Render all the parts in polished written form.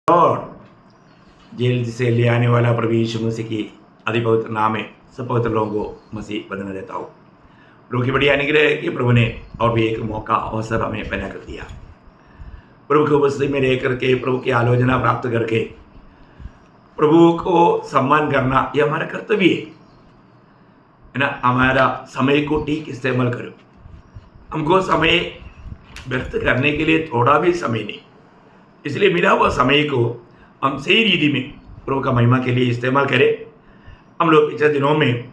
और जेल से ले आने वाला प्रभु यीशु मसीह की अधिपवित्र नाम में सब पवित्र लोगों को मसीह बदलना देता हूँ। प्रभु की बड़ी अनुग्रह है कि प्रभु ने और भी एक मौका अवसर हमें बना कर दिया। प्रभु की उपस्थिति में रह करके प्रभु की आलोचना प्राप्त करके प्रभु को सम्मान करना यह हमारा कर्तव्य है ना। हमारा समय को ठीक इस्तेमाल करो। हमको समय व्यर्थ करने के लिए थोड़ा भी समय नहीं, इसलिए मिला हुआ समय को हम सही रीति में प्रभु का महिमा के लिए इस्तेमाल करें। हम लोग पिछले दिनों में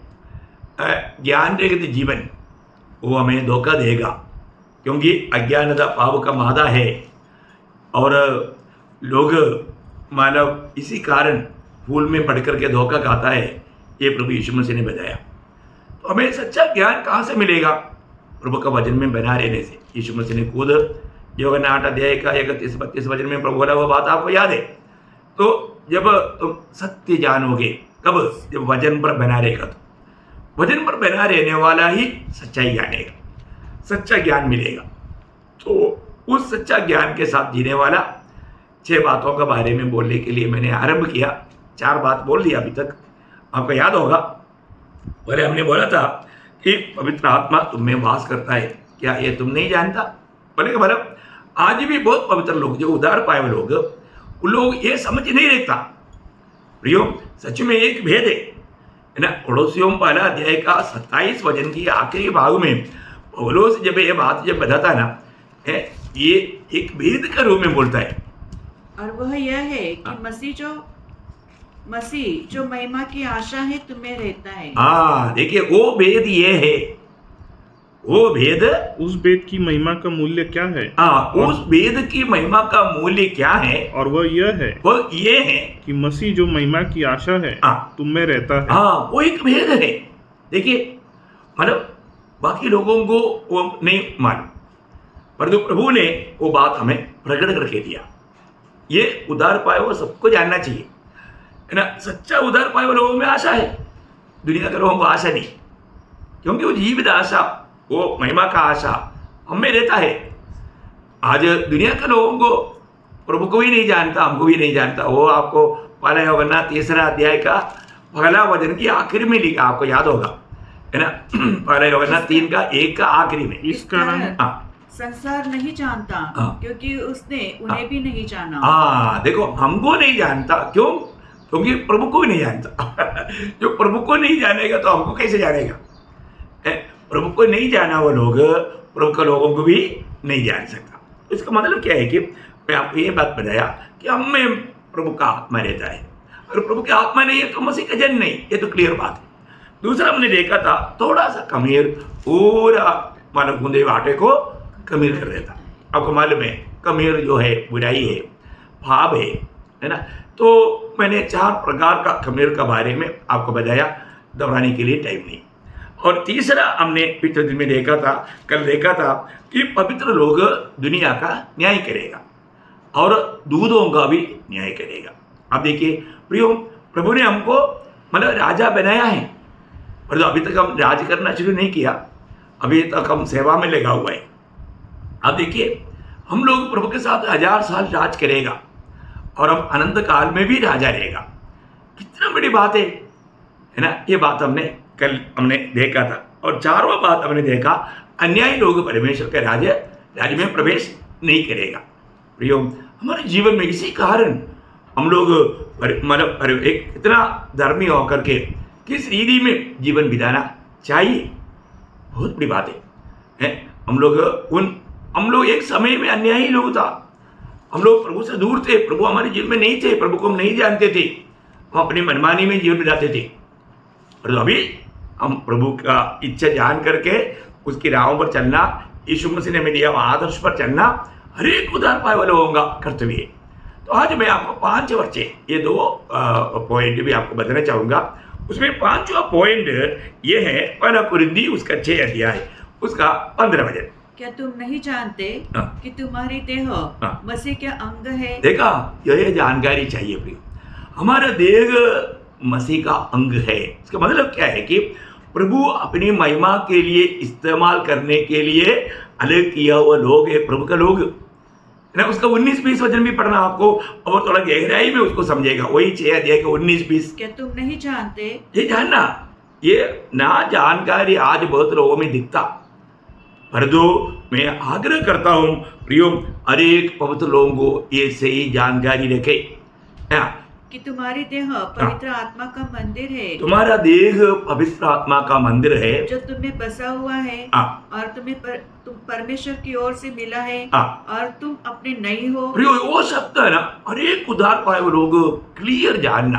ज्ञान रहित जीवन वो हमें धोखा देगा, क्योंकि अज्ञानता पाप का मादा है और लोग मानव इसी कारण फूल में पड़ करके धोखा खाता है। ये प्रभु यीशु मसीह ने बताया। तो हमें सच्चा ज्ञान कहाँ से मिलेगा? प्रभु का वचन में बना रहने से। यीशु मसीह ने खुद यूहन्ना 8 अध्याय का 31-32 वचन में प्रभु बोला, वो बात आपको याद है। तो जब तुम सत्य जानोगे, कब? जब वचन पर बना रहेगा। तो वचन पर बना रहने वाला ही सच्चाई जानेगा, सच्चा ज्ञान मिलेगा। तो उस सच्चा ज्ञान के साथ जीने वाला 6 बातों के बारे में बोलने के लिए मैंने आरंभ किया। 4 बात बोल दिया अभी तक, आपको याद होगा। पहले हमने बोला था कि पवित्र आत्मा तुम में वास करता है, क्या ये तुम नहीं जानता? बोले मतलब आज भी बहुत पवित्र लोग, जो उदार पाए हुए लोग, उन लोग ये समझ नहीं रहता। प्रियो, सच में एक भेद है ना। पड़ोसियों पहला अध्याय का 27 वचन की आखिरी भाग में पौलुस जब ये बात बताता ना, ये एक भेद के रूप में बोलता है। और वह यह है कि मसीह जो महिमा की आशा है तुम्हें रहता है। हाँ, देखिए वो भेद ये है, वो भेद, उस भेद की महिमा का मूल्य क्या है? हाँ, उस भेद की महिमा का मूल्य क्या है? और वह यह है, कि मसीह जो महिमा की आशा है तुम में रहता है। हाँ, वो एक भेद है। देखिए मतलब बाकी लोगों को वो नहीं मालूम, परंतु प्रभु ने वो बात हमें प्रकट करके दिया। ये उदार पाए हुआ सबको जानना चाहिए, है ना। सच्चा उदार पाए हुए लोगों में आशा है, दुनिया के लोगों को आशा नहीं, क्योंकि वो जीवित आशा, वो महिमा का आशा हमें रहता है। आज दुनिया के लोगों को प्रभु को भी नहीं जानता, हमको भी नहीं जानता। वो आपको पहला यूहन्ना 3 अध्याय का पहला वचन की आखिर में लिखा, आपको याद होगा, है ना। पहला यूहन्ना 3 का 1 का आखिरी में, इस कारण संसार नहीं जानता क्योंकि उसने उन्हें भी नहीं जाना। हाँ, देखो हमको नहीं जानता, क्यों? क्योंकि प्रभु को भी नहीं जानता। जो प्रभु को नहीं जानेगा तो हमको कैसे जानेगा? प्रभु को नहीं जाना वो लोग प्रभु के लोगों को भी नहीं जान सकता। तो इसका मतलब क्या है कि मैं आपको ये बात बताया कि हम में प्रभु का आत्मा रहता है, और प्रभु की आत्मा नहीं है तो मसीह का जन्म नहीं, ये तो क्लियर बात है। दूसरा हमने देखा था, थोड़ा सा कमीर पूरा मानव गूंदे हुए आटे को कमीर कर देता। आपको मालूम है कमीर जो है बुराई है, पाप है ना। तो मैंने 4 प्रकार का कमीर के बारे में आपको बताया, दोहराने के लिए टाइम नहीं। और तीसरा हमने पिछले दिन में देखा था, कल देखा था कि पवित्र लोग दुनिया का न्याय करेगा और दूधों का भी न्याय करेगा। अब देखिए प्रियो, प्रभु ने हमको मतलब राजा बनाया है, पर अभी तक हम राज करना शुरू नहीं किया, अभी तक हम सेवा में लगा हुआ है। अब देखिए हम लोग प्रभु के साथ 1000 साल राज करेगा और हम अनंत काल में भी राजा रहेगा। कितना बड़ी बात है ना। ये बात हमने देखा था। और 4वां बात हमने देखा, अन्यायी लोग परमेश्वर के राज्य में प्रवेश नहीं करेगा। प्रियो, हमारे जीवन में इसी कारण हम लोग मतलब एक इतना धर्मी होकर के किस रीति में जीवन बिताना चाहिए, बहुत बड़ी बात है। हम लोग एक समय में अन्यायी लोग था, हम लोग प्रभु से दूर थे, प्रभु हमारे जीवन में नहीं थे, प्रभु को हम नहीं जानते थे, हम अपनी मनमानी में जीवन बिताते थे। और अभी हम प्रभु का इच्छा जान करके उसकी राहों पर चलना, यीशु मसीह ने हमें दिया आदर्श पर चलना, हर एक उदार पाए वाले लोगों का कर्तव्य है। तो आज मैं आपको 5 वर्षे ये 2 पॉइंट भी आपको बताना चाहूँगा। उसमें 5वां पॉइंट ये है, पहला कुरिन्थी उसका 6 अध्याय उसका 15 वचन। क्या तुम नहीं जानते कि तुम्हारी देह मसीह के अंग है? देखा, यह जानकारी चाहिए प्रिय। हमारा देह मसीह का अंग है। इसका मतलब क्या है कि प्रभु अपनी महिमा के लिए इस्तेमाल करने के लिए अलग किया हुआ लोग है, प्रभु का लोग, ना उसका 19-20 वचन भी पढ़ना आपको, और थोड़ा गहराई में उसको समझेगा। वही 6 अध्याय के 19-20। क्या तुम नहीं जानते? ये जानना, ये ना जानकारी आज बहुत लोगों में दिखता, पर जो मैं आग्रह करता हूँ प्रियो, हर एक पवित्र लोगों को ये सही जानकारी रखे कि तुम्हारी देह पवित्र आत्मा का मंदिर है, तुम्हारा देह पवित्र आत्मा का मंदिर है जो तुम्हें बसा हुआ है और तुम परमेश्वर की ओर से मिला है और तुम अपने नहीं हो। प्रियो, वो शब्द है ना, हर एक उद्धार पाए हुए लोग क्लियर जानना,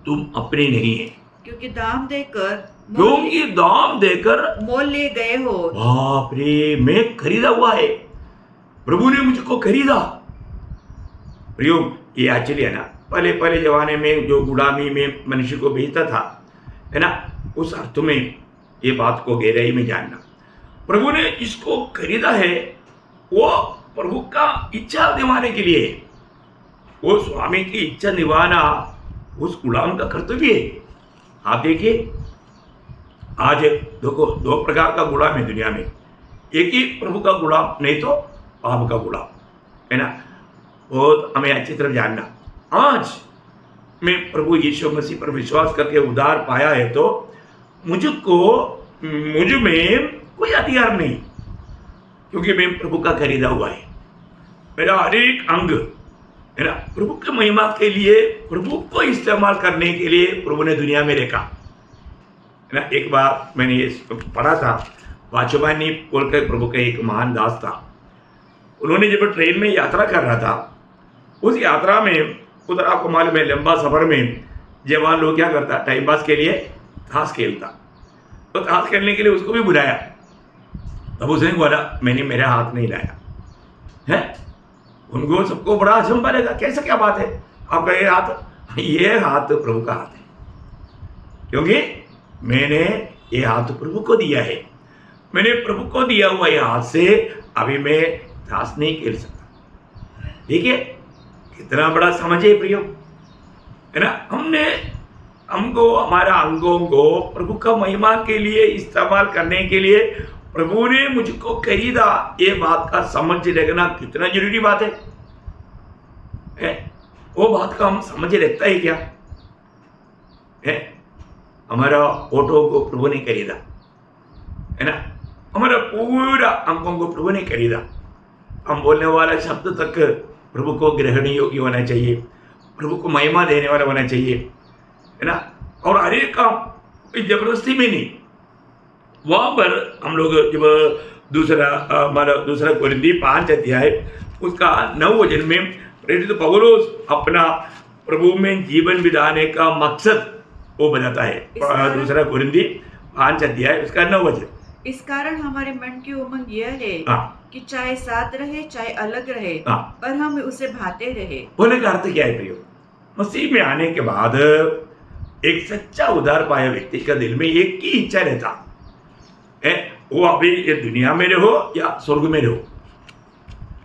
तुम अपने नहीं है, क्योंकि दाम देकर मोल ले गए हो। बाप रे, मैं खरीदा हुआ है, प्रभु ने मुझको खरीदा। प्रियो, ये एक्चुअली है ना, पहले जमाने में जो गुलामी में मनुष्य को भेजता था, है ना, उस अर्थ में ये बात को गहराई में जानना। प्रभु ने इसको खरीदा है, वो प्रभु का इच्छा निभाने के लिए, वो स्वामी की इच्छा निभाना उस गुलाम का कर्तव्य है। आप देखिए, आज देखो 2 प्रकार का गुलाम है दुनिया में, एक ही प्रभु का गुलाम, नहीं तो पाप का गुलाम, है ना। बहुत हमें अच्छी तरह जानना, आज मैं प्रभु यीशु मसीह पर विश्वास करके उद्धार पाया है तो मुझ में कोई अधिकार नहीं, क्योंकि मैं प्रभु का खरीदा हुआ है। मेरा हर एक अंग, है ना, प्रभु की महिमा के लिए, प्रभु को इस्तेमाल करने के लिए प्रभु ने दुनिया में रखा, है ना। एक बार मैंने ये पढ़ा था, वाचवानी बोलकर प्रभु का एक महान दास था, उन्होंने जब ट्रेन में यात्रा कर रहा था, उस यात्रा में उधर आपको मालूम है लंबा सफर में जवान लोग क्या करता, टाइम पास के लिए ताश खेलता, तो ताश खेलने के लिए उसको भी बुलाया। तब उसने बोला, मैंने मेरा हाथ नहीं लाया है। उनको सबको बड़ा अचंभा लगा, कैसा क्या बात है आपका ये हाथ प्रभु का हाथ है, क्योंकि मैंने ये हाथ प्रभु को दिया है, मैंने प्रभु को दिया हुआ ये हाथ से अभी मैं ताश नहीं खेल सकता। ठीक है, कितना बड़ा समझ है प्रियो, है ना। हमको हमारा अंगों को प्रभु का महिमा के लिए इस्तेमाल करने के लिए प्रभु ने मुझको खरीदा, ये बात का समझ रखना कितना जरूरी बात है। वो बात का हम समझ रखता है क्या है। हमारा ऑटो को प्रभु ने खरीदा, है ना, हमारा पूरा अंगों को प्रभु ने खरीदा। हम बोलने वाला शब्द तक प्रभु को ग्रहणीय योग्य होना चाहिए, प्रभु को महिमा देने वाला होना चाहिए, है ना। और हर एक काम कोई जबरदस्ती में नहीं। वहाँ पर हम लोग जब दूसरा कोरिन्थी 5 अध्याय उसका 9 वचन में प्रेरित पौलुस अपना प्रभु में जीवन बिताने का मकसद वो बताता है। दूसरा कोरिन्थी 5 अध्याय उसका 9 वचन। इस कारण हमारे मन की उमंग यह है कि चाहे साथ रहे चाहे अलग रहे, पर हम उसे भाते रहे। बोलने का अर्थ क्या है प्रियो? मसीह में आने के बाद एक सच्चा उद्धार पाया व्यक्ति का दिल में एक ही इच्छा रहता है, वो अभी ये दुनिया में रहो या स्वर्ग में रहो।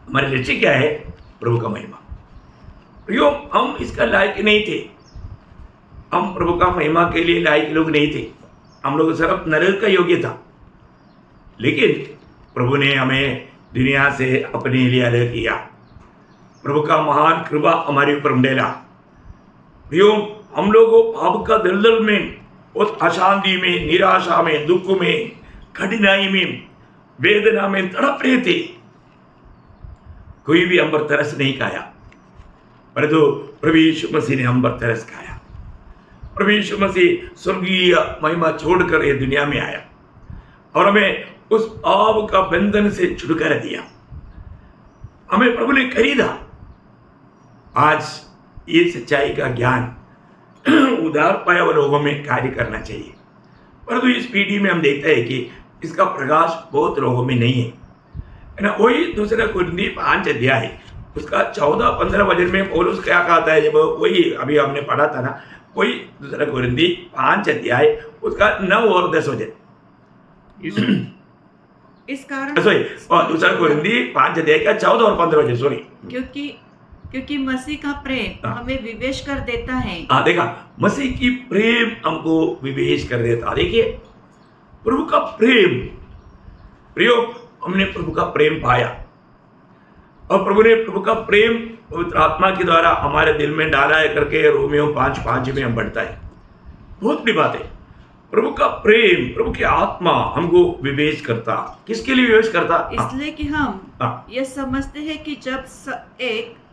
हमारे लक्ष्य क्या है? प्रभु का महिमा। प्रियो, हम इसका लायक नहीं थे, हम प्रभु का महिमा के लिए लायक लोग नहीं थे, हम लोग सिर्फ नरक का योग्य था। लेकिन प्रभु ने हमें दुनिया से अपने लिए अलग किया। प्रभु का महान कृपा हमारे ऊपर डाला। प्रियो, हम लोगों पाप का दलदल में, उस अशांति में, निराशा में, दुख में, कठिनाई में, वेदना में तड़प रहे थे। कोई भी हम पर तरस नहीं खाया, परंतु प्रभु यीशु मसीह ने हम पर तरस खाया। प्रभु यीशु मसीह स्वर्गीय महिमा छोड़कर ये दुनिया में आया और हमें उस पाप का बंधन से छुटकारा दिया। हमें प्रभु ने खरीदा। आज ये सच्चाई का ज्ञान उद्धार पाया हुए लोगों में कार्य करना चाहिए, परंतु इस पीढ़ी में हम देखते हैं कि इसका प्रकाश बहुत लोगों में नहीं है ना। वही दूसरा कोरिन्थी 5 अध्याय उसका 14-15 वचन में पौलुस क्या कहता है, जब वही अभी हमने पढ़ा था ना, वही दूसरा कोरिन्थी 5 अध्याय उसका 9 और 10 वचन। इस कारण दूसरा कोरिन्थी 5 अध्याय का 14 और 15 वचन, सॉरी। क्योंकि मसीह का प्रेम हमें विवेश कर देता है। देखा, मसीह की प्रेम हमको विवेश कर देता। देखिए, प्रभु का प्रेम, प्रियो, हमने प्रभु का प्रेम पाया। और प्रभु ने प्रभु का प्रेम पवित्र आत्मा के द्वारा हमारे दिल में डाला है करके रोमियो 5:5 में हम बढ़ता है। बहुत बड़ी बात है। प्रभु का प्रेम, प्रभु की आत्मा हमको विवेच करता। किसके लिए विवेच करता? इसलिए कि हम ये समझते हैं कि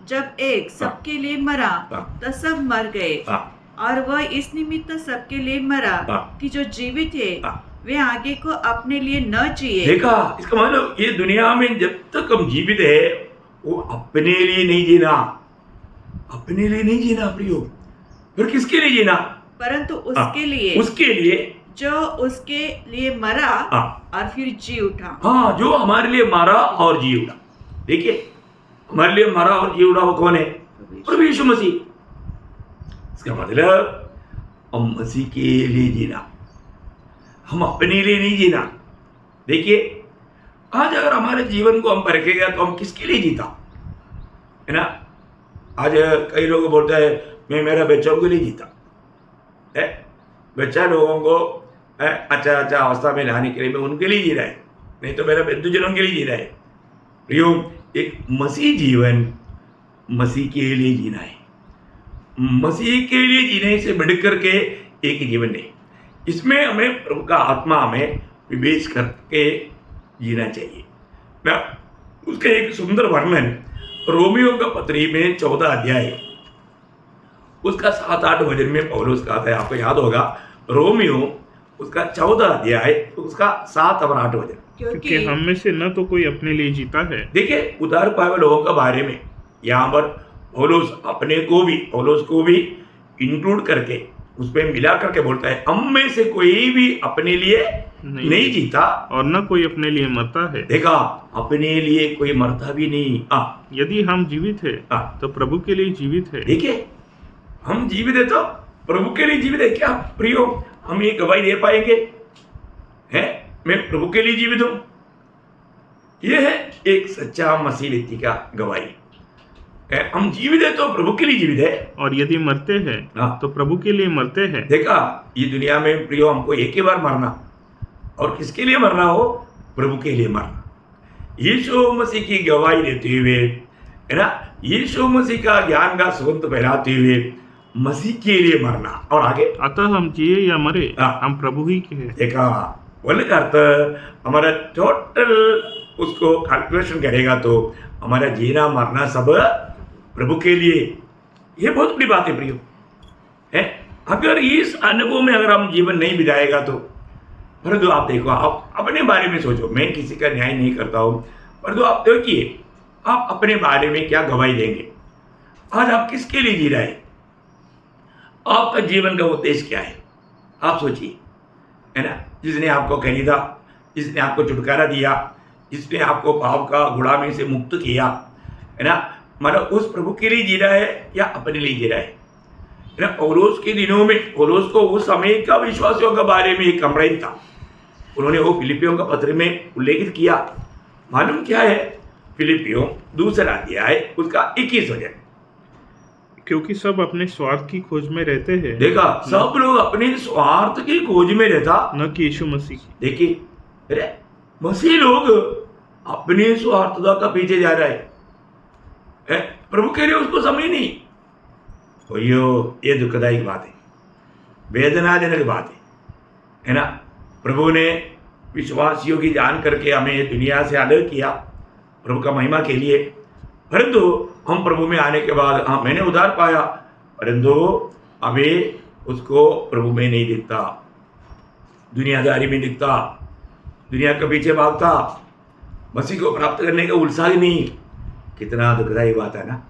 जब एक सबके लिए मरा तो सब मर गए, और वह इस निमित्त सबके लिए मरा कि जो जीवित है वे आगे को अपने लिए न जिए। देखा, इसका मतलब ये दुनिया में जब तक हम जीवित है वो अपने लिए नहीं जीना, अपने लिए नहीं जीना प्रियो। फिर किसके लिए जीना? परंतु उसके लिए जो उसके लिए मरा और फिर जी उठा। हाँ, जो हमारे लिए मरा और जी उठा। देखिए, हमारे लिए मरा और जी उठा वो कौन है? प्रभु यीशु मसीह। इसका मतलब हम मसीह के लिए जीना, हम अपने लिए नहीं जीना। देखिए, आज अगर हमारे जीवन को हम परखेगा तो हम किसके लिए जीता है ना। आज कई लोग बोलते हैं मैं मेरा बच्चों के लिए जीता है, बच्चा लोगों को अच्छा अवस्था में लाने के लिए मैं उनके लिए जी रहा है, नहीं तो मेरा बंधुजनों के लिए जी रहा है। प्रियो, एक मसीह जीवन मसीह के लिए जीना है। मसीह के लिए जीने से बढ़कर के एक ही जीवन नहीं, इसमें हमें प्रभु का आत्मा हमें विवेच करके जीना चाहिए ना। उसका एक सुंदर वर्णन रोमियो का पत्री में 14 अध्याय उसका 7-8 वचन में पौलुस कहता है। आपको याद होगा, रोमियो उसका 14 अध्याय उसका 7 और 8 वचन, क्योंकि हम में से न तो कोई अपने लिए जीता है। देखिए, उधार पाए हुए लोगों के बारे में यहाँ पर पौलुस को भी इंक्लूड करके उसमें मिला करके बोलता है, हम में से कोई भी अपने लिए नहीं जीता और न कोई अपने लिए मरता है। देखा, अपने लिए कोई मरता भी नहीं। यदि हम जीवित है तो प्रभु के लिए जीवित है। देखिए, हम जीवित है तो प्रभु के लिए जीवित है। क्या प्रियो, हम ये गवाही दे पाएंगे हैं मैं प्रभु के लिए जीवित हूं? यह है एक सच्चा मसीह व्यक्ति का गवाही। हम जीवित है तो प्रभु के लिए जीवित है, और यदि मरते हैं तो प्रभु के लिए मरते हैं। देखा, ये दुनिया में प्रियो हमको एक ही बार मरना, और किसके लिए मरना हो? प्रभु के लिए मरना। यीशु मसीह की गवाही देते हुए है ना, यीशु मसीह का ज्ञान का सुगंध फैलाते हुए मसीह के लिए मरना। और आगे, अतः हम जिए या मरे हम प्रभु ही के हैं। देखा, बोलने का अर्थ हमारा टोटल उसको कैलकुलेशन करेगा तो हमारा जीना मरना सब प्रभु के लिए। ये बहुत बड़ी बात है प्रियो है। अगर इस अनुभव में अगर हम जीवन नहीं बिताएगा तो, परंतु आप देखो, आप अपने बारे में सोचो, मैं किसी का न्याय नहीं करता हूं, परंतु आप देखिए आप अपने बारे में क्या गवाही देंगे। आज आप किसके लिए जी रहे हैं? आपका जीवन का उद्देश्य क्या है? आप सोचिए, है ना। जिसने आपको खरीदा, जिसने आपको छुटकारा दिया, जिसने आपको पाप का गुलामी से मुक्त किया, है ना, मतलब उस प्रभु के लिए जी रहा है या अपने लिए जी रहा है ना। पौलुस के दिनों में पौलुस को उस समय का विश्वासियों के बारे में एक कंप्लेंट था। उन्होंने वो फिलिपियों का पत्र में उल्लेखित किया। मालूम क्या है? फिलिपियों 2 अध्याय उसका 21 वचन, क्योंकि सब अपने स्वार्थ की खोज में रहते हैं। देखा, सब लोग अपने स्वार्थ की खोज में रहता, न कि यीशु मसीह। देखिए, अरे मसीह लोग अपने स्वार्थता का पीछे जा रहा है, प्रभु के लिए उसको समय नहीं। तो ये दुखदायी बात है, वेदनाजनक बात है ना। प्रभु ने विश्वासियों की जान करके हमें दुनिया से अलग किया प्रभु का महिमा के लिए, परंतु हम प्रभु में आने के बाद मैंने उधार पाया, परंतु अभी उसको प्रभु में नहीं दिखता, दुनियादारी में दिखता, दुनिया के पीछे भागता, मसीह को प्राप्त करने का उत्साह नहीं। कितना दुखदायी बात है ना,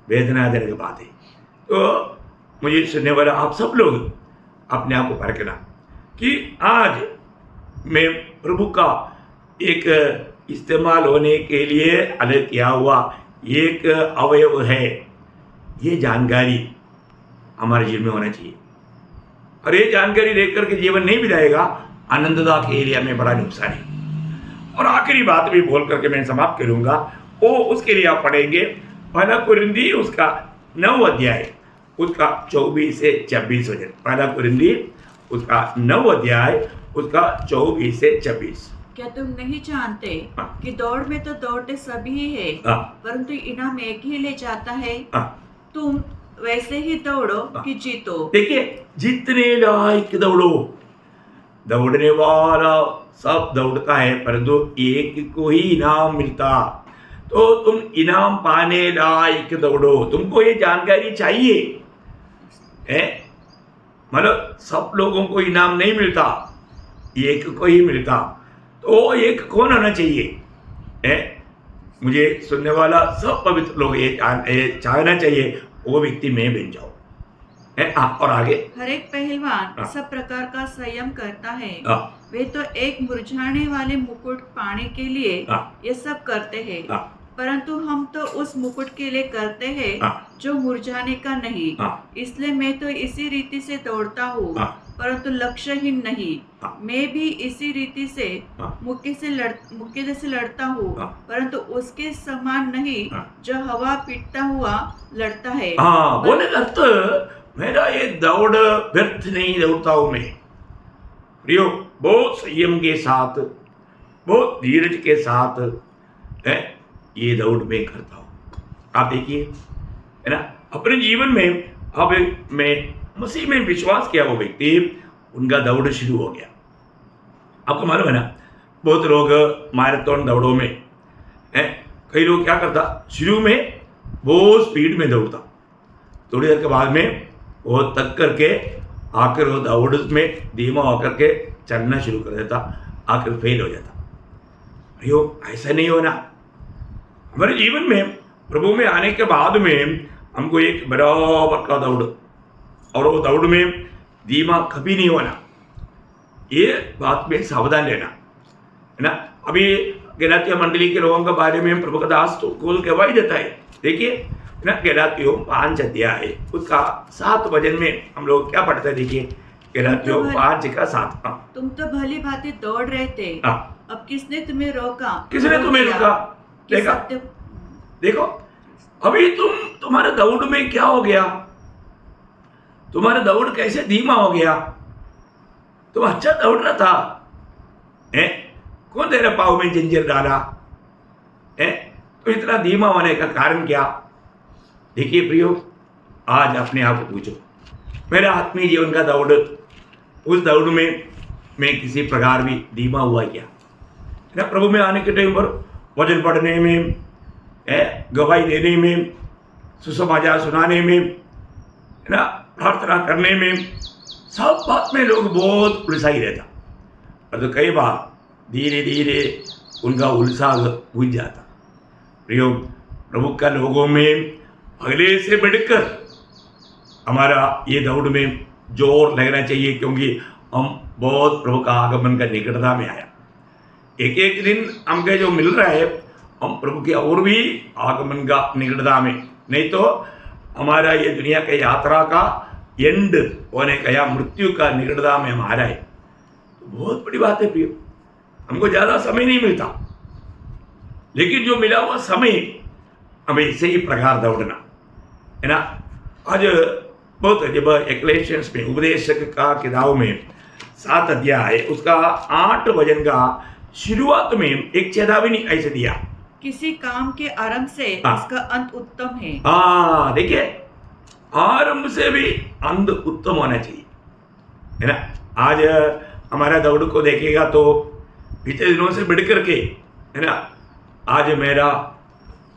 वेदनाजनक बात है। तो मुझे सुनने वाला आप सब लोग अपने आप को परखना कि आज मैं प्रभु का एक इस्तेमाल होने के लिए अलग किया हुआ एक अवयव है, ये जानकारी हमारे जीवन में होना चाहिए। और ये जानकारी लेकर के जीवन नहीं बिताएगा, आनंददा के लिए हमें बड़ा नुकसान है। और आखिरी बात भी बोल करके मैं समाप्त करूंगा, वो उसके लिए आप पढ़ेंगे 1 कुरिन्थी उसका 9 अध्याय उसका 24 से 26 वचन। 1 कुरिन्थी उसका 9 अध्याय उसका 24 से 26। क्या तुम नहीं जानते कि दौड़ में तो दौड़ते सभी है, परंतु इनाम एक ही ले जाता है। तुम वैसे ही दौड़ो कि जीतो। देखिए, जीतने लायक दौड़ो। दौड़ने वाला सब दौड़ता है, परंतु एक को ही इनाम मिलता। तो तुम इनाम पाने लायक दौड़ो। तुमको ये जानकारी चाहिए है, मतलब सब लोगों को इनाम नहीं मिलता, एक को ही मिलता। तो एक कौन होना चाहिए है? मुझे सुनने वाला सब पवित्र लोग ये चाहना चाहिए, वो व्यक्ति मैं बन जाऊं है। और आगे, हर एक पहलवान सब प्रकार का संयम करता है। वे तो एक मुरझाने वाले मुकुट पाने के लिए ये सब करते हैं, परंतु हम तो उस मुकुट के लिए करते हैं जो मुरझाने का नहीं। इसलिए मैं तो इसी रीति से दौड़ता हूँ, परंतु लक्ष्यहीन नहीं। मैं भी इसी रीति से मुक्के से लड़ता हूँ, परंतु उसके समान नहीं जो हवा पीटता हुआ लड़ता है। बोले अर्थ, मेरा ये दौड़ व्यर्थ नहीं दौड़ता हूं मैं। प्रियो, बहुत संयम के साथ, बहुत धीरज के साथ है ये दौड़ में करता हूं। आप देखिए है ना, अपने जीवन में अब मैं मसीह में विश्वास किया वो व्यक्ति, उनका दौड़ शुरू हो गया। आपको मालूम है ना, बहुत लोग मैराथन दौड़ों में है, कई लोग क्या करता, शुरू में बहुत स्पीड में दौड़ता, थोड़ी देर के बाद में वो तक करके आकर वो दौड़ में धीमा होकर के चलना शुरू कर देता, आकर फेल हो जाता। अयो, ऐसा नहीं होना। हमारे जीवन में प्रभु में आने के बाद में हमको एक बराबर का दौड़, और वो दौड़ में धीमा कभी नहीं होना, ये बात में सावधान लेना है ना। अभी गलातिया मंडली के लोगों के बारे में प्रभु का दास तो खोल के गवाही देता है। देखिए ना, गलातियों 5 अध्याय उसका 7 वचन में हम लोग क्या पढ़ते हैं। देखिए, गलातियों 5 का 7। तुम तो भली भांति दौड़ रहे थे, अब किसने तुम्हें रोका? किसने तुम्हें रोका? देखो, अभी तुम्हारे दौड़ में क्या हो गया, तुम्हारा दौड़ कैसे धीमा हो गया? तुम अच्छा दौड़ रहा था है, कौन तेरे पाँव में जंजीर डाला है? तो इतना धीमा होने का कारण क्या? देखिए प्रियो, आज अपने आप को पूछो, मेरा आत्मीय जीवन का दौड़, उस दौड़ में मैं किसी प्रकार भी धीमा हुआ क्या है ना? प्रभु में आने के टाइम पर वचन पढ़ने में, गवाही देने में, सुसमाचार सुनाने में, है ना, प्रार्थना करने में, सब बात में लोग बहुत उलझाई रहता, और तो कई बार धीरे धीरे उनका उत्साह बुझ जाता। प्रियो, प्रभु का लोगों में अगले से बढ़कर हमारा ये दौड़ में जोर लगना चाहिए, क्योंकि हम बहुत प्रभु का आगमन का निकटता में आया। एक एक दिन हमको जो मिल रहा है, हम प्रभु के और भी आगमन का निकटता में, नहीं तो हमारा ये दुनिया के यात्रा का एंड होने का या मृत्यु का निकटता में हमारा है। तो बहुत बड़ी बात है प्रियो, हमको ज़्यादा समय नहीं मिलता, लेकिन जो मिला हुआ समय हमें इसे ही प्रकार दौड़ना है ना। आज बहुत जब एक्लेशियंस में उपदेशक का किताब में 7 अध्याय उसका 8 वचन का शुरुआत में एक चेतावनी ऐसे दिया, किसी काम के आरंभ से उसका अंत उत्तम है। देखिए, आरंभ से भी अंत उत्तम होना चाहिए है ना। आज हमारा दौड़ को देखेगा तो पिछले दिनों से बढ़ करके है ना, आज मेरा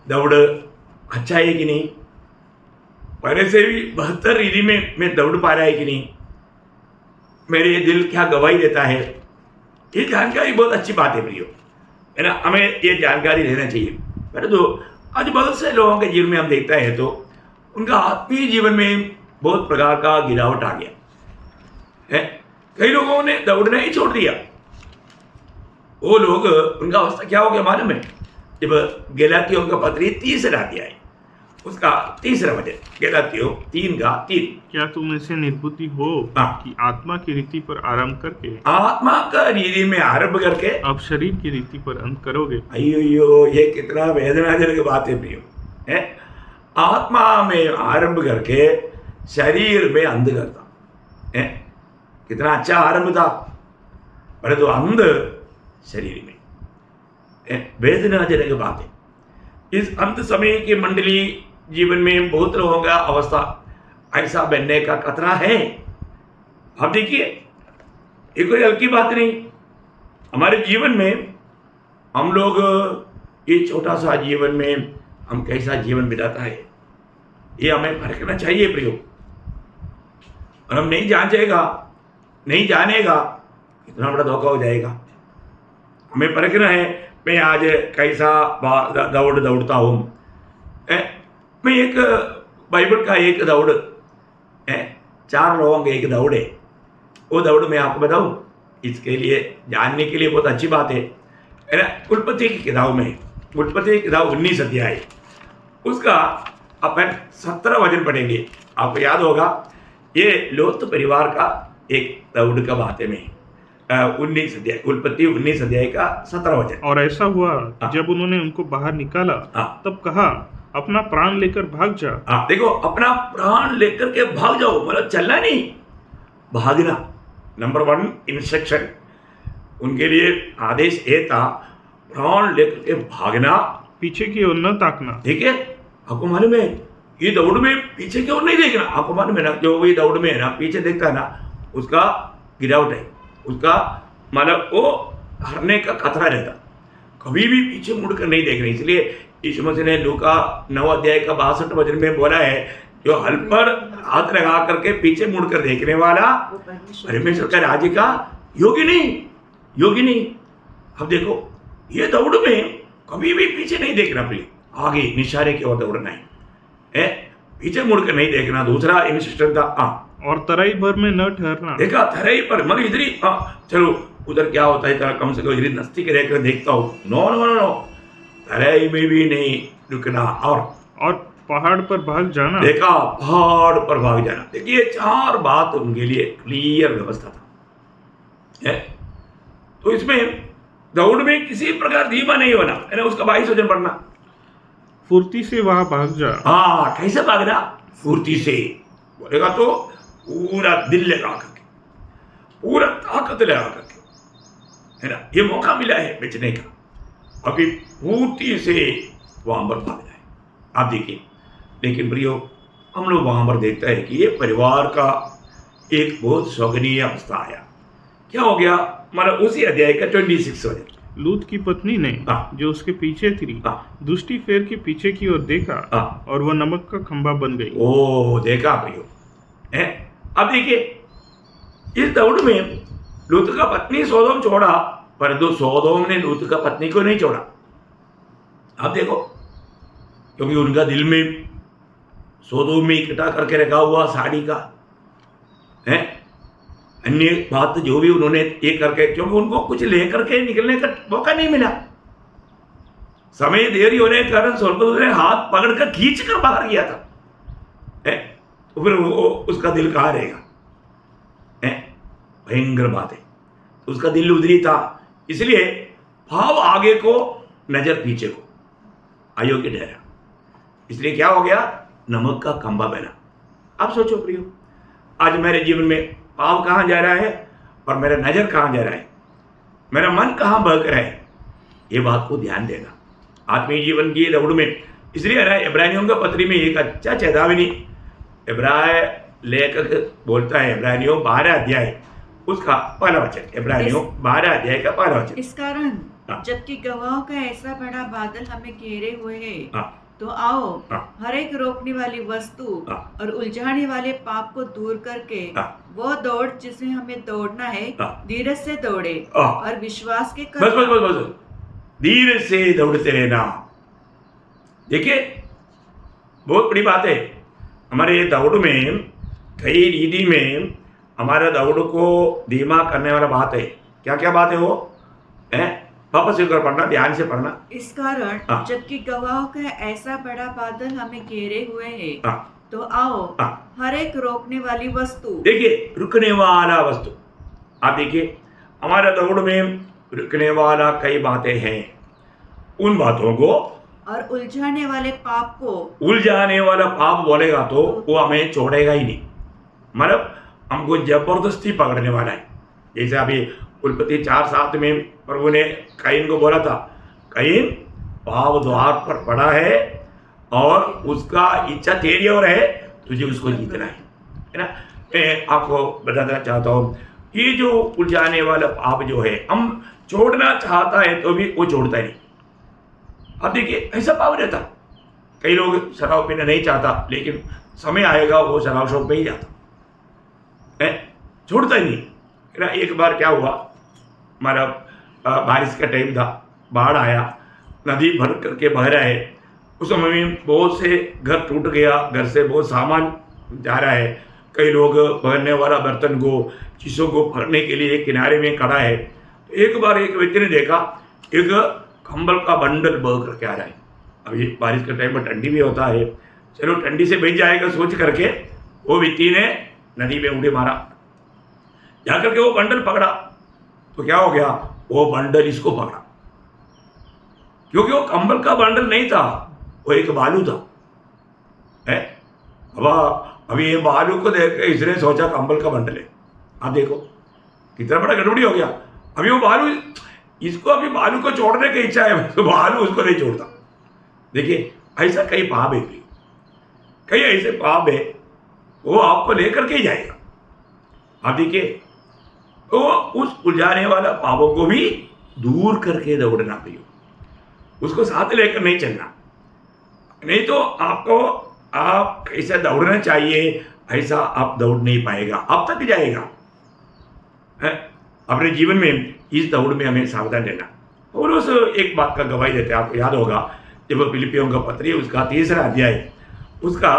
दौड़ अच्छा है कि नहीं, पहले से भी बेहतर रीति में मैं दौड़ पा रहा है कि नहीं, मेरे दिल क्या गवाही देता है, ये जानकारी बहुत अच्छी बात है प्रियो है ना। हमें ये जानकारी लेना चाहिए। पहले तो आज बहुत से लोगों के जीवन में हम देखता है तो उनका आत्मीय जीवन में बहुत प्रकार का गिरावट आ गया है। कई लोगों ने दौड़ना ही छोड़ दिया। वो लोग, उनका अवस्था क्या हो गया मालूम है? जब गलातियों का पत्री 3 अध्याय है उसका 3 वचन, गलातियों 3:3, क्या तुम ऐसे निर्बुद्धि हो कि आत्मा की रीति पर आरंभ करके, आत्मा का रीति में आरंभ करके अब शरीर की रीति पर अंत करोगे? अयो, ये कितना वेदनाजनक बात है प्रियो है। आत्मा में आरंभ करके शरीर में अंध करता है। कितना अच्छा आरंभ था, पर तो अंध शरीर में। वेदनाजनक बात है। इस अंत समय की मंडली जीवन में बहुत लोगों का अवस्था ऐसा बनने का खतरा है। आप देखिए, ये कोई हल्की बात नहीं। हमारे जीवन में हम लोग ये छोटा सा जीवन में हम कैसा जीवन बिताता है, ये हमें परखना चाहिए प्रियो। और हम नहीं जानेगा इतना बड़ा धोखा हो जाएगा। हमें परखना है, मैं आज कैसा दौड़ता हूँ। मैं एक बाइबल का एक दौड़ है, 4 लोगों की एक दौड़ है। वो दौड़ मैं आपको बताऊं, इसके लिए जानने के लिए बहुत अच्छी बात है ना। उत्पत्ति की किताब में, उत्पत्ति की किताब 19 अध्याय, उसका अपन 17 वचन पढ़ेंगे। आपको याद होगा, ये लोत परिवार का एक दौड़ का बात है। में 19 अध्याय, उत्पत्ति 19 अध्याय का 17 वचन। और ऐसा हुआ जब उन्होंने उनको बाहर निकाला, तब कहा, अपना प्राण लेकर भाग जा। देखो, अपना प्राण लेकर के भाग जाओ, मतलब चलना नहीं, भागना। नंबर 1 इंस्ट्रक्शन, उनके लिए आदेश ये था, प्राण लेकर के भागना, पीछे की ओर न ताकना। ठीक है। आपको मालूम है, ये दौड़ में पीछे की ओर नहीं देखना। आपको मालूम है ना, जो ये दौड़ में है ना, पीछे देखता है ना, उसका गिरावट है, उसका मतलब वो हारने का खतरा रहता। कभी भी पीछे मुड़कर नहीं देखना। इसलिए यीशु मसीह ने लूका 9 अध्याय का 62 वचन में बोला है, जो हल पर हाथ लगा करके पीछे मुड़कर देखने वाला परमेश्वर का राज्य का योगी नहीं। अब देखो, ये दौड़ में कभी भी पीछे नहीं देखना, प्रिय, आगे निशाने की ओर दौड़ना है, पीछे मुड़कर नहीं देखना। दूसरा इंस्ट्रक्शन था, और तराई भर में न ठहरना। देखा, तराई पर मतलब इधर ही, चलो उधर क्या होता है, कम से कम इधर नजदीक रहकर देखता हूँ। नो, तराई में भी नहीं रुकना। और पहाड़ पर भाग जाना। देखा, पहाड़ पर भाग जाना। देखिए, 4 बात उनके लिए क्लियर व्यवस्था था। तो इसमें दौड़ में किसी प्रकार धीमा नहीं होना है ना। उसका 22 वचन पढ़ना, फुर्ती से वहां भाग जा। कैसे भागना? फुर्ती से बोलेगा तो पूरा दिल लगा करके, पूरा ताकत लगा करके, है ना। ये मौका मिला है बचने का, अभी फुर्ती से वहां पर भाग जाए। आप देखिए, लेकिन प्रियो, हम लोग वहां पर देखते हैं कि ये परिवार का एक बहुत शोभनीय अवस्था आया। क्या हो गया? मतलब उसी अध्याय का 26 वचन, लूत की पत्नी ने जो उसके पीछे थी, दृष्टि फेर के पीछे की ओर देखा, और वह नमक का खंभा बन गई। ओ, देखा प्रियो। अब देखिए, इस दौड़ में लूत का पत्नी सोदोम छोड़ा, परंतु सोदोम ने लूत का पत्नी को नहीं छोड़ा। आप देखो, क्योंकि उनका दिल में सोदोम में इकट्ठा करके रखा हुआ साड़ी का है, अन्य बात जो भी उन्होंने ये करके, क्योंकि उनको कुछ लेकर के निकलने का मौका नहीं मिला। समय देरी होने के कारण स्वर्गदूत ने हाथ पकड़कर खींच कर बाहर किया था। तो फिर वो उसका दिल कहाँ रहेगा? भयंकर बात है। उसका दिल उधरी था, इसलिए भाव आगे को, नजर पीछे को, अयोग्य ठहरा। इसलिए क्या हो गया? नमक का खंभा बना। अब सोचो प्रियो, आज मेरे जीवन में पाप कहाँ जा रहा है और मेरा नजर कहाँ जा रहा है, मेरा मन कहाँ बहक रहा है, ये बात को ध्यान देना आत्मीय जीवन की दौड़ में। इसलिए इब्रानियों का पत्री में एक अच्छा चेतावनी इब्राय लेखक बोलता है, इब्रानियों 12 अध्याय उसका 1 वचन, इब्रानियों 12 अध्याय का 1 वचन। इस कारण जबकि गवाहों का ऐसा बड़ा बादल हमें घेरे हुए है, तो आओ हर एक रोकने वाली वस्तु और उलझाने वाले पाप को दूर करके वो दौड़ जिसे हमें दौड़ना है, धीरज से दौड़े और विश्वास के बस धीरे से दौड़ते रहना। देखिए, बहुत बड़ी बात है। हमारे दौड़ में कई रीति में हमारे दौड़ को धीमा करने वाला बात है। क्या क्या बात है वो? वापस एक बार पढ़ना, ध्यान से पढ़ना। इस कारण जबकि गवाहों का ऐसा बड़ा बादल हमें घेरे हुए है, तो आओ हर एक रोकने वाली वस्तु। देखिए, रुकने वाला वस्तु। आप देखिए, हमारे दौड़ में रुकने वाला कई बातें हैं। उन बातों को और उलझाने वाले पाप को, उलझाने वाला पाप बोलेगा तो वो हमें छोड़ेगा ही नहीं। मतलब हमको जबरदस्ती पकड़ने वाला है। जैसे अभी उत्पत्ति 4:7 में प्रभु ने कयीन को बोला था, कयीन पाप द्वार पर पड़ा है और उसका इच्छा तेरी ओर है, तुझे उसको जीतना है ना। मैं आपको बताना चाहता हूँ, ये जो उलझाने वाला पाप जो है, हम छोड़ना चाहता है तो भी वो छोड़ता नहीं। अब देखिए ऐसा पाप रहता, कई लोग शराब पीना नहीं चाहता, लेकिन समय आएगा वो शराब शौक पे ही जाता है, छोड़ता ही नहीं ना। एक बार क्या हुआ, हमारा बारिश का टाइम था, बाढ़ आया, नदी भर करके बह रहा है। उस समय में बहुत से घर टूट गया, घर से बहुत सामान जा रहा है। कई लोग भरने वाला बर्तन को, चीज़ों को भरने के लिए किनारे में खड़ा है। तो एक बार एक व्यक्ति ने देखा एक कंबल का बंडल बह करके आ रहा है। अभी बारिश के टाइम में ठंडी भी होता है, चलो ठंडी से बच जाएगा सोच करके वो व्यक्ति ने नदी में उड़े मारा, जाकर के वो बंडल पकड़ा। तो क्या हो गया, वो बंडल इसको पकड़ा, क्योंकि वो कंबल का बंडल नहीं था, वो एक बालू था। अब ये बालू को देख के इसने सोचा कंबल का बंडल है। आप देखो कितना बड़ा गड़बड़ी हो गया। अभी वो बालू, इसको अभी बालू को छोड़ने की इच्छा है, तो बालू उसको नहीं छोड़ता। देखिए ऐसा कई पाप है, कई ऐसे पाप है वो आपको लेकर के ही जाएगा। आप देखिए, तो उस उलझाने वाला पापों को भी दूर करके दौड़ना चाहिए, उसको साथ लेकर नहीं चलना। नहीं तो आपको, आप कैसा दौड़ना चाहिए ऐसा आप दौड़ नहीं पाएगा, आप थक जाएगा। अपने जीवन में इस दौड़ में हमें सावधान रहना। और उस एक बात का गवाही देते हैं, आपको याद होगा जब फिलिपियों का पत्री उसका 3रा अध्याय उसका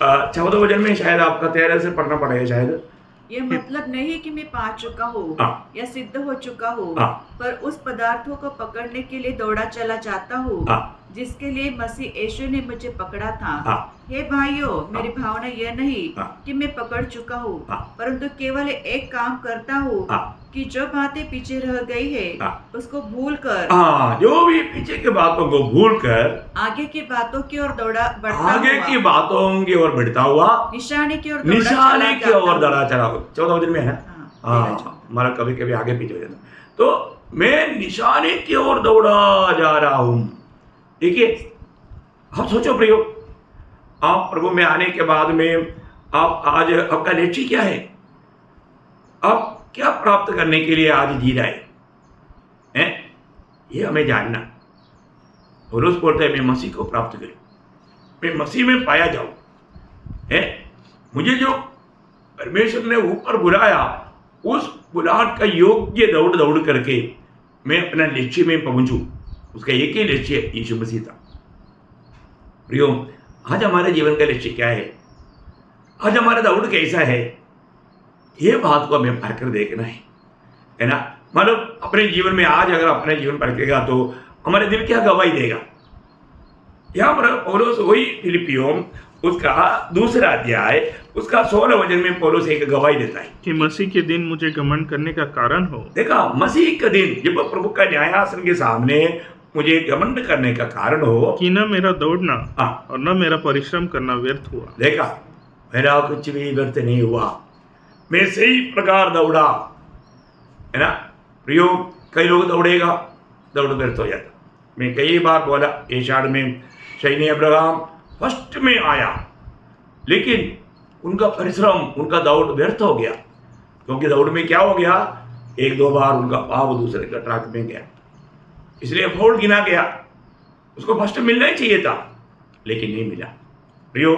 14 वचन में, शायद आपका 13 से पढ़ना पड़ेगा शायद। ये मतलब नहीं कि मैं पा चुका हूँ या सिद्ध हो चुका हूँ, पर उस पदार्थों को पकड़ने के लिए दौड़ा चला जाता हूँ जिसके लिए मसीह यीशु ने मुझे पकड़ा था। हे भाइयों, मेरी भावना यह नहीं कि मैं पकड़ चुका हूँ, परंतु केवल एक काम करता हूँ कि जो बातें पीछे रह गई है उसको भूलकर, जो भी पीछे की बातों को भूलकर आगे की बातों की ओर बढ़ता हुआ निशाने की ओर दौड़ा चला। 14 वचन में है, हमारा कभी कभी आगे पीछे हो जाता। तो मैं निशाने की ओर दौड़ा जा रहा हूं। देखिए, आप सोचो प्रियो, आप प्रभु में आने के बाद में आप आज आपका लक्ष्य क्या है? आप क्या प्राप्त करने के लिए आज जी रहे हैं? ये हमें जानना। पौलुस बोलता है, मैं मसीह को प्राप्त करूं, मैं मसीह में पाया जाऊं। मुझे जो परमेश्वर ने ऊपर बुलाया, उस बुलाहट का योग्य दौड़ करके मैं अपना लक्ष्य में पहुंचूं। उसका एक ही लक्ष्य यीशु मसीह था। प्रियो, आज हमारे जीवन का लक्ष्य क्या है? आज हमारा दौड़ कैसा है? ये बात को हमें पढ़कर देखना है ना। मतलब अपने जीवन में आज अगर अपने जीवन पढ़ेगा तो हमारे दिल क्या गवाही देगा? यहाँ पर पौलुस वही फिलिपियों उसका 2रा अध्याय उसका 16 वचन में पौलुस एक गवाही देता है कि मसीह के दिन मुझे घमंड करने का कारण हो। देखा, मसीह का दिन जब प्रभु का न्यायासन के सामने मुझे घमंड करने का कारण हो कि न मेरा दौड़ना और न मेरा परिश्रम करना व्यर्थ हुआ। देखा, मेरा कुछ भी व्यर्थ नहीं हुआ, मैं सही प्रकार दौड़ा, है ना। प्रियो, कई लोग दौड़ेगा, दौड़ व्यर्थ हो जाता। मैं कई बार बोला, एशाड़ में शैनी अब्राहम फर्स्ट में आया, लेकिन उनका परिश्रम, उनका दौड़ व्यर्थ हो गया, क्योंकि दौड़ में क्या हो गया, 1-2 बार उनका पाव दूसरे का ट्रैक में गया, इसलिए फोड़ गिना गया। उसको फर्स्ट मिलना ही चाहिए था, लेकिन नहीं मिला। प्रियो,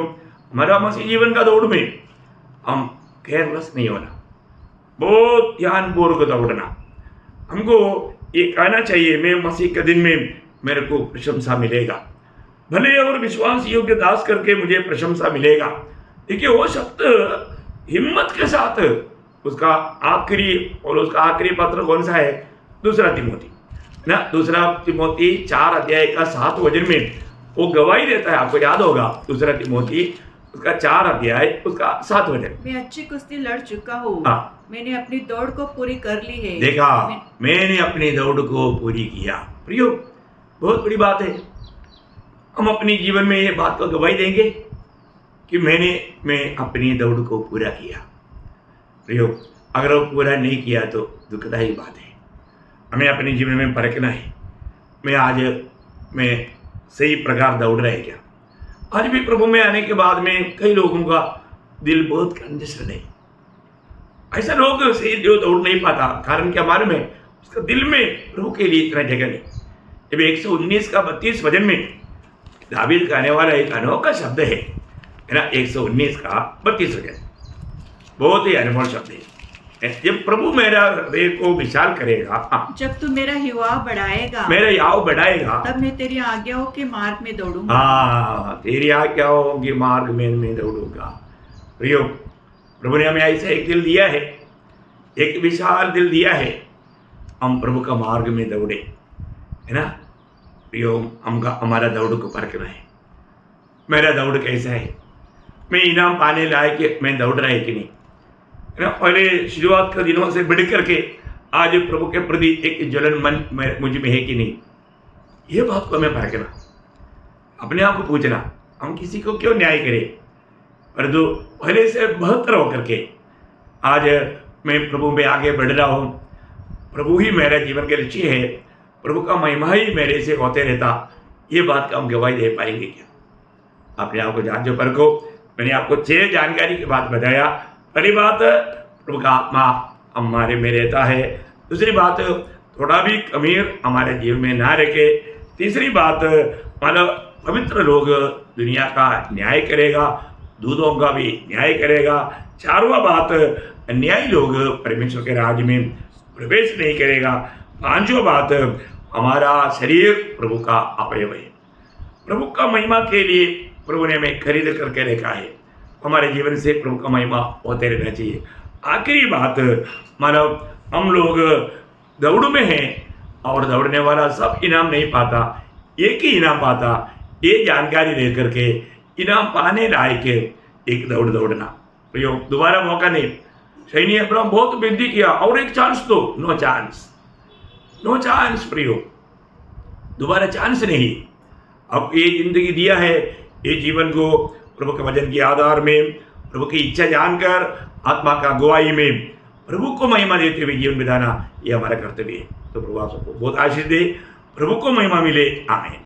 हमारा मसीह जीवन का दौड़ में हम केयरलेस नहीं होना, बहुत ध्यानपूर्वक दौड़ना। हमको ये कहना चाहिए, मैं मसीह के दिन में मेरे को प्रशंसा मिलेगा, भले और विश्वास योग्य दास करके मुझे प्रशंसा मिलेगा। देखिए, वो शब्द हिम्मत के साथ उसका आखिरी, और उसका आखिरी पत्र कौन सा है? 2 तिमोथी ना, 2 तिमोथी 4 अध्याय का 7 वचन में वो गवाही देता है। आपको याद होगा, 2 तिमोथी उसका 4 अध्याय उसका 7 वचन, मैं अच्छी कुश्ती लड़ चुका हूँ, मैंने अपनी दौड़ को पूरी कर ली है। देखा, मैंने अपनी दौड़ को पूरी किया। प्रियो, बहुत बड़ी बात है। हम अपने जीवन में ये बात को गवाही देंगे कि मैं अपनी दौड़ को पूरा किया। प्रियो, अगर वो पूरा नहीं किया तो दुखदायी बात है। हमें अपने जीवन में परखना है, मैं सही प्रकार दौड़ रहा है क्या। आज भी प्रभु में आने के बाद में कई लोगों का दिल बहुत कंजेस्टेड है। ऐसा लोग सही जो दौड़ नहीं पाता, कारण क्या मालूम है, उसका दिल में प्रभु के लिए इतना जगह नहीं। जब 119 का 32 वचन में दावीद कहने वाला एक अनोखा शब्द है ना, 119 का 32 वचन बहुत ही अनमोल शब्द है। जब प्रभु मेरा हृदय को विशाल करेगा, जब तू मेरा युवाव बढ़ाएगा, मेरा याव बढ़ाएगा, तब मैं तेरी आज्ञाओं के मार्ग में दौड़ूंगा। हाँ, तेरी आज्ञाओं के मार्ग में मैं दौड़ूंगा। प्रियो, प्रभु ने हमें ऐसा एक दिल दिया है, एक विशाल दिल दिया है, हम प्रभु का मार्ग में दौड़े, है ना। प्रियो, हमारा दौड़ को परखना है। मेरा दौड़ कैसा है, मैं इनाम पाने लायक मैं दौड़ रहा है कि नहीं, है ना। पहले शुरुआत के दिनों से बढ़ करके आज प्रभु के प्रति एक जलन मन मुझ में है कि नहीं, ये बात को हमें परखना, अपने आप को पूछना। हम किसी को क्यों न्याय करें, पर जो पहले से बेहतर होकर के आज मैं प्रभु में आगे बढ़ रहा हूँ, प्रभु ही मेरा जीवन के लक्ष्य है, प्रभु का महिमा ही मेरे से होते रहता, ये बात का हम गवाही दे पाएंगे क्या। अपने आप को जांचो परखो। मैंने आपको 6 जानकारी की बात बताया। पहली बात, प्रभु का आत्मा हमारे में रहता है। दूसरी बात, थोड़ा भी कमी हमारे जीवन में ना रखे। तीसरी बात, मतलब पवित्र लोग दुनिया का न्याय करेगा, दूधों का भी न्याय करेगा। 4वां बात, अन्यायी लोग परमेश्वर के राज्य में प्रवेश नहीं करेगा। 5वां बात, हमारा शरीर प्रभु का अवयव है। प्रभु का महिमा के लिए प्रभु ने हमें खरीद करके रखा है, हमारे जीवन से प्रभु का महिमा होते रहना चाहिए। आखिरी बात, मतलब हम लोग दौड़ में हैं और दौड़ने वाला सब इनाम नहीं पाता, एक ही इनाम पाता। ये जानकारी दे करके इनाम पाने लायक एक दौड़ दौड़ना। प्रियो, दोबारा मौका नहीं। सैनी अब्राहम बहुत विनती किया, और एक चांस दो, नो चांस, नो चांस। प्रियो, दोबारा चांस नहीं। अब ये जिंदगी दिया है, ये जीवन को प्रभु के वचन के आधार में, प्रभु की इच्छा जानकर, आत्मा का गवाही में प्रभु को महिमा देते हुए जीवन बिताना, ये हमारा कर्तव्य है। तो प्रभु आप सबको बहुत आशीष दे, प्रभु को महिमा मिले। आमीन।